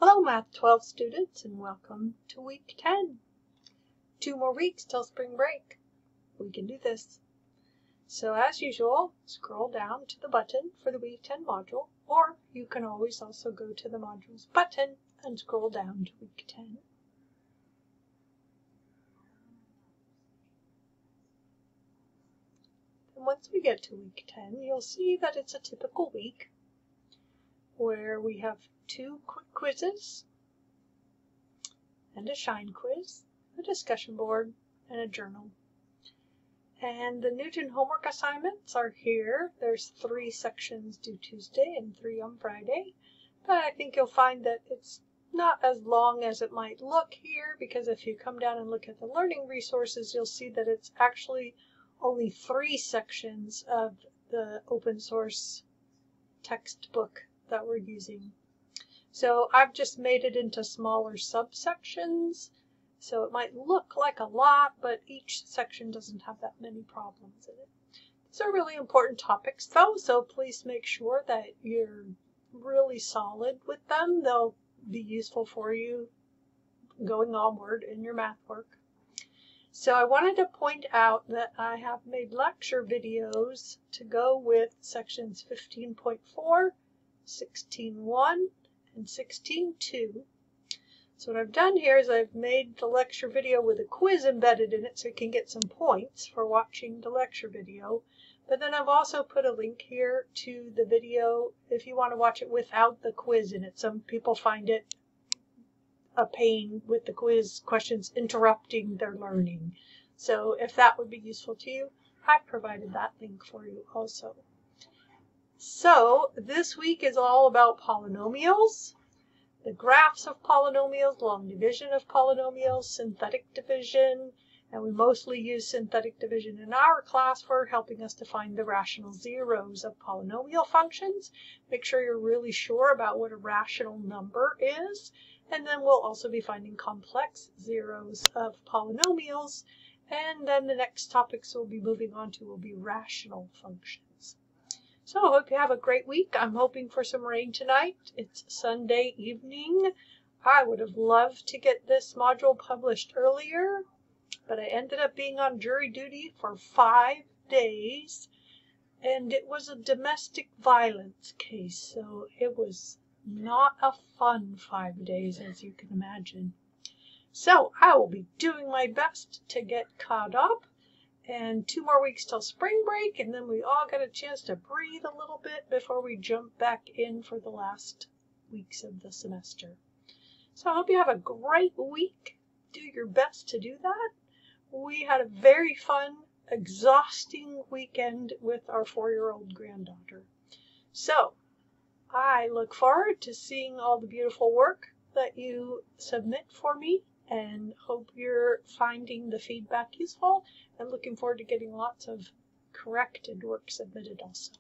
Hello, Math 12 students, and welcome to week 10. 2 more weeks till spring break. We can do this. So as usual, scroll down to the button for the week 10 module, or you can always also go to the modules button and scroll down to week 10. And once we get to week 10, you'll see that it's a typical week where we have 2 quick quizzes and a shine quiz, a discussion board, and a journal. And the Newton homework assignments are here. There's 3 sections due Tuesday and 3 on Friday. But I think you'll find that it's not as long as it might look here, because if you come down and look at the learning resources, you'll see that it's actually only 3 sections of the open source textbook that we're using. So I've just made it into smaller subsections. So it might look like a lot, but each section doesn't have that many problems in it. These are really important topics though, so please make sure that you're really solid with them. They'll be useful for you going onward in your math work. So I wanted to point out that I have made lecture videos to go with sections 15.4, 16.1, and 16.2. So what I've done here is I've made the lecture video with a quiz embedded in it so you can get some points for watching the lecture video. But then I've also put a link here to the video if you want to watch it without the quiz in it. Some people find it a pain with the quiz questions interrupting their learning. So if that would be useful to you, I've provided that link for you also. So this week is all about polynomials, the graphs of polynomials, long division of polynomials, synthetic division, and we mostly use synthetic division in our class for helping us to find the rational zeros of polynomial functions. Make sure you're really sure about what a rational number is, and then we'll also be finding complex zeros of polynomials, and then the next topics we'll be moving on to will be rational functions. So I hope you have a great week. I'm hoping for some rain tonight. It's Sunday evening. I would have loved to get this module published earlier, but I ended up being on jury duty for 5 days, and it was a domestic violence case, so it was not a fun 5 days, as you can imagine. So I will be doing my best to get caught up. And 2 more weeks till spring break, and then we all get a chance to breathe a little bit before we jump back in for the last weeks of the semester. So I hope you have a great week. Do your best to do that. We had a very fun, exhausting weekend with our 4-year-old granddaughter. So I look forward to seeing all the beautiful work that you submit for me, and hope you're finding the feedback useful, and looking forward to getting lots of corrected work submitted also.